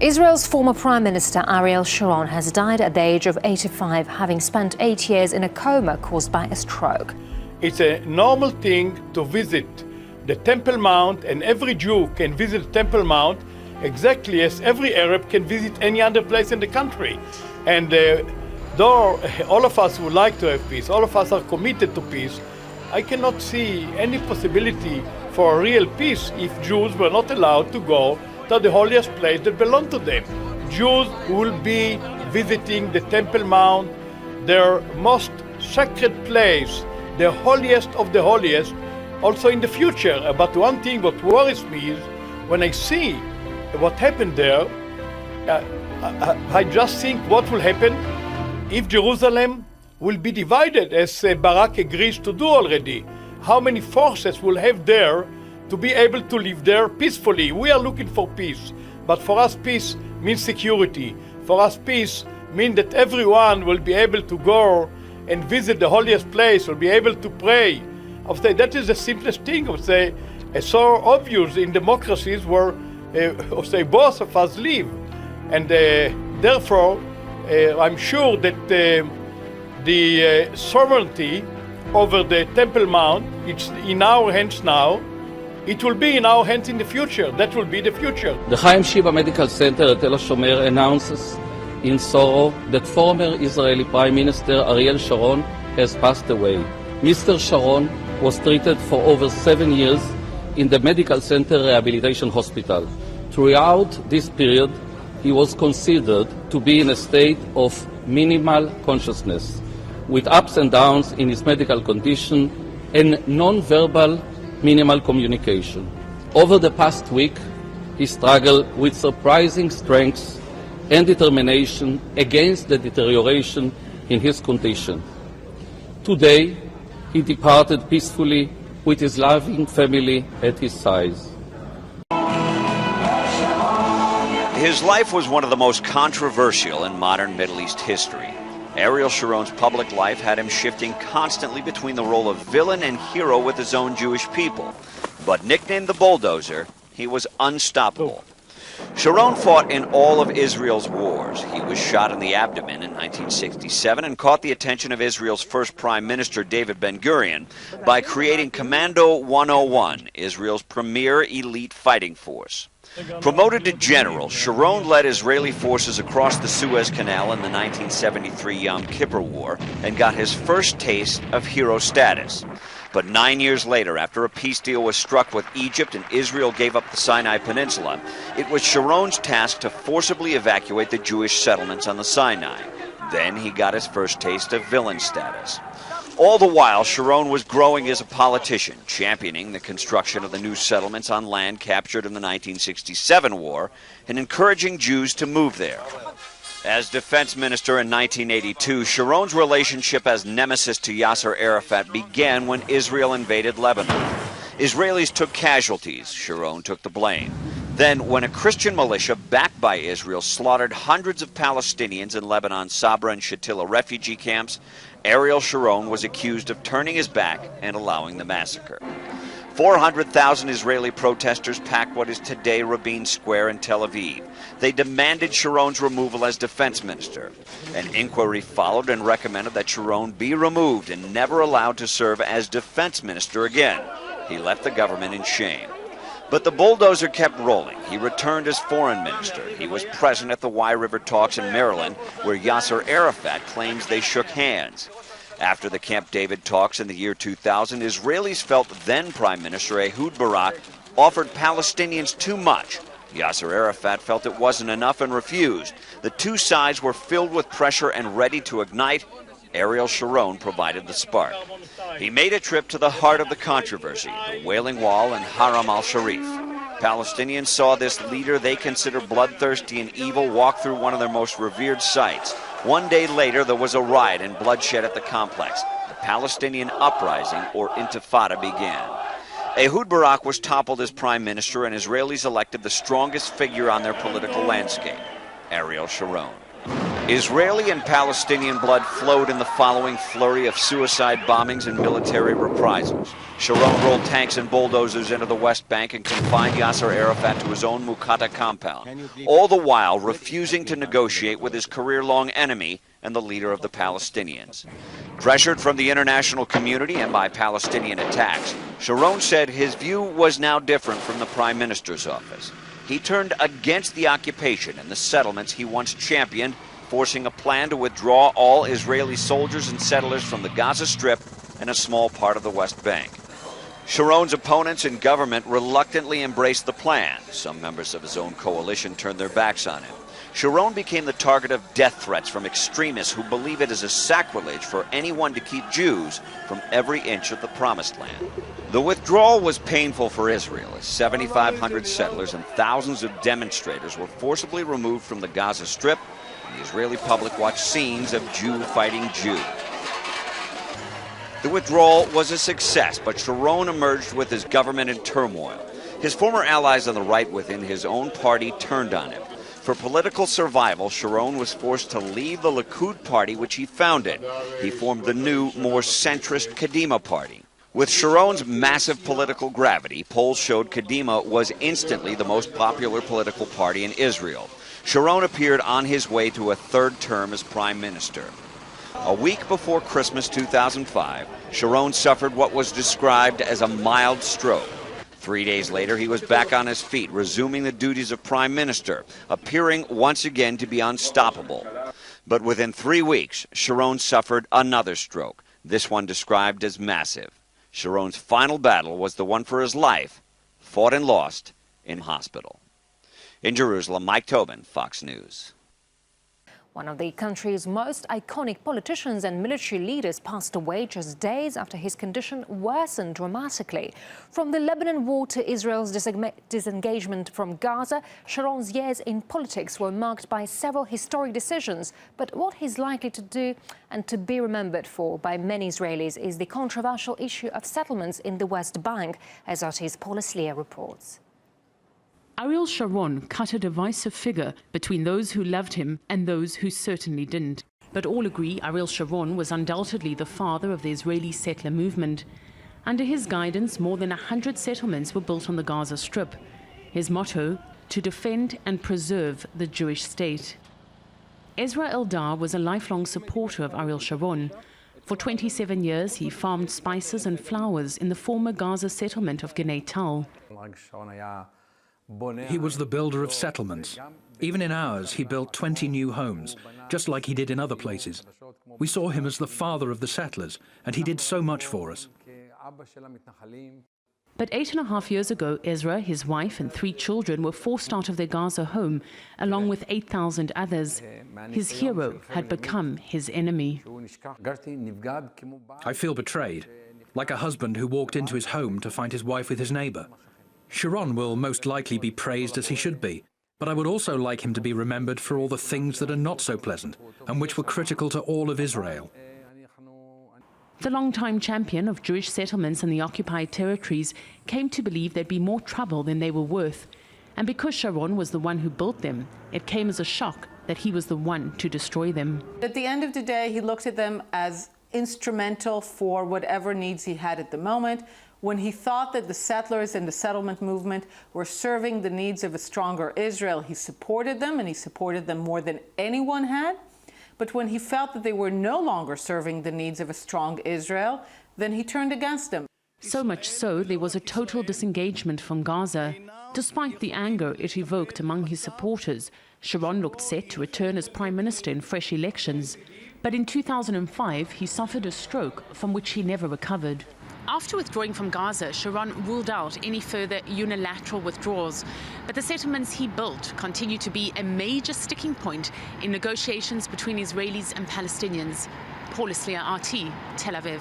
Israel's former Prime Minister Ariel Sharon has died at the age of 85, having spent 8 years in a coma caused by a stroke. It's a normal thing to visit the Temple Mount, and every Jew can visit the Temple Mount exactly as every Arab can visit any other place in the country. And though all of us would like to have peace, all of us are committed to peace, I cannot see any possibility for a real peace if Jews were not allowed to go to the holiest place that belongs to them. Jews will be visiting the Temple Mount, their most sacred place, the holiest of the holiest, also in the future. But one thing what worries me is when I see what happened there, I just think what will happen if Jerusalem will be divided, as Barak agrees to do already. How many forces will have there to be able to live there peacefully? We are looking for peace, but for us peace means security. For us peace means that everyone will be able to go and visit the holiest place, will be able to pray. I would say that is the simplest thing. I would say it's so obvious in democracies where both of us live. And therefore, I'm sure that the sovereignty over the Temple Mount, it's in our hands now. It will be in our hands in the future. That will be the future. The Chaim Shiva Medical Center at El Shomer announces in sorrow that former Israeli Prime Minister Ariel Sharon has passed away. Mr. Sharon was treated for over 7 years in the Medical Center Rehabilitation Hospital. Throughout this period, he was considered to be in a state of minimal consciousness, with ups and downs in his medical condition and non-verbal minimal communication. Over the past week, he struggled with surprising strength and determination against the deterioration in his condition. Today, he departed peacefully with his loving family at his side. His life was one of the most controversial in modern Middle East history. Ariel Sharon's public life had him shifting constantly between the role of villain and hero with his own Jewish people. But nicknamed the Bulldozer, he was unstoppable. Sharon fought in all of Israel's wars. He was shot in the abdomen in 1967 and caught the attention of Israel's first Prime Minister, David Ben-Gurion, by creating Commando 101, Israel's premier elite fighting force. Promoted to general, Sharon led Israeli forces across the Suez Canal in the 1973 Yom Kippur War and got his first taste of hero status. But 9 years later, after a peace deal was struck with Egypt and Israel gave up the Sinai Peninsula, it was Sharon's task to forcibly evacuate the Jewish settlements on the Sinai. Then he got his first taste of villain status. All the while, Sharon was growing as a politician, championing the construction of the new settlements on land captured in the 1967 war and encouraging Jews to move there. As defense minister in 1982, Sharon's relationship as nemesis to Yasser Arafat began when Israel invaded Lebanon. Israelis took casualties. Sharon took the blame. Then, when a Christian militia backed by Israel slaughtered hundreds of Palestinians in Lebanon's Sabra and Shatila refugee camps, Ariel Sharon was accused of turning his back and allowing the massacre. 400,000 Israeli protesters packed what is today Rabin Square in Tel Aviv. They demanded Sharon's removal as defense minister. An inquiry followed and recommended that Sharon be removed and never allowed to serve as defense minister again. He left the government in shame. But the bulldozer kept rolling. He returned as foreign minister. He was present at the Y River talks in Maryland, where Yasser Arafat claims they shook hands. After the Camp David talks in the year 2000, Israelis felt then Prime Minister Ehud Barak offered Palestinians too much. Yasser Arafat felt it wasn't enough and refused. The two sides were filled with pressure and ready to ignite. Ariel Sharon provided the spark. He made a trip to the heart of the controversy, the Wailing Wall and Haram al-Sharif. Palestinians saw this leader they consider bloodthirsty and evil walk through one of their most revered sites. One day later, there was a riot and bloodshed at the complex. The Palestinian uprising, or Intifada, began. Ehud Barak was toppled as prime minister, and Israelis elected the strongest figure on their political landscape, Ariel Sharon. Israeli and Palestinian blood flowed in the following flurry of suicide bombings and military reprisals. Sharon rolled tanks and bulldozers into the West Bank and confined Yasser Arafat to his own Muqata compound, all the while refusing to negotiate with his career-long enemy and the leader of the Palestinians. Pressured from the international community and by Palestinian attacks, Sharon said his view was now different from the Prime Minister's office. He turned against the occupation and the settlements he once championed, forcing a plan to withdraw all Israeli soldiers and settlers from the Gaza Strip and a small part of the West Bank. Sharon's opponents in government reluctantly embraced the plan. Some members of his own coalition turned their backs on him. Sharon became the target of death threats from extremists who believe it is a sacrilege for anyone to keep Jews from every inch of the Promised Land. The withdrawal was painful for Israel, as 7,500 settlers and thousands of demonstrators were forcibly removed from the Gaza Strip, and the Israeli public watched scenes of Jew fighting Jew. The withdrawal was a success, but Sharon emerged with his government in turmoil. His former allies on the right within his own party turned on him. For political survival, Sharon was forced to leave the Likud party, which he founded. He formed the new, more centrist Kadima party. With Sharon's massive political gravity, polls showed Kadima was instantly the most popular political party in Israel. Sharon appeared on his way to a third term as prime minister. A week before Christmas 2005, Sharon suffered what was described as a mild stroke. 3 days later, he was back on his feet, resuming the duties of prime minister, appearing once again to be unstoppable. But within 3 weeks, Sharon suffered another stroke, this one described as massive. Sharon's final battle was the one for his life, fought and lost in hospital. In Jerusalem, Mike Tobin, Fox News. One of the country's most iconic politicians and military leaders passed away just days after his condition worsened dramatically. From the Lebanon war to Israel's disengagement from Gaza, Sharon's years in politics were marked by several historic decisions. But what he's likely to do and to be remembered for by many Israelis is the controversial issue of settlements in the West Bank, as RT's Paul Aslia reports. Ariel Sharon cut a divisive figure between those who loved him and those who certainly didn't. But all agree Ariel Sharon was undoubtedly the father of the Israeli settler movement. Under his guidance, more than 100 settlements were built on the Gaza Strip. His motto, to defend and preserve the Jewish state. Ezra Eldar was a lifelong supporter of Ariel Sharon. For 27 years, he farmed spices and flowers in the former Gaza settlement of Gnei Tal. He was the builder of settlements. Even in ours, he built 20 new homes, just like he did in other places. We saw him as the father of the settlers, and he did so much for us. But 8.5 years ago, Ezra, his wife and 3 children were forced out of their Gaza home, along with 8,000 others. His hero had become his enemy. I feel betrayed, like a husband who walked into his home to find his wife with his neighbor. Sharon will most likely be praised as he should be, but I would also like him to be remembered for all the things that are not so pleasant and which were critical to all of Israel. The longtime champion of Jewish settlements in the occupied territories came to believe there'd be more trouble than they were worth. And because Sharon was the one who built them, it came as a shock that he was the one to destroy them. At the end of the day, he looked at them as instrumental for whatever needs he had at the moment. When he thought that the settlers and the settlement movement were serving the needs of a stronger Israel, he supported them, and he supported them more than anyone had. But when he felt that they were no longer serving the needs of a strong Israel, then he turned against them. So much so, there was a total disengagement from Gaza. Despite the anger it evoked among his supporters, Sharon looked set to return as prime minister in fresh elections. But in 2005, he suffered a stroke from which he never recovered. After withdrawing from Gaza, Sharon ruled out any further unilateral withdrawals. But the settlements he built continue to be a major sticking point in negotiations between Israelis and Palestinians. Paul Aslia, RT, Tel Aviv.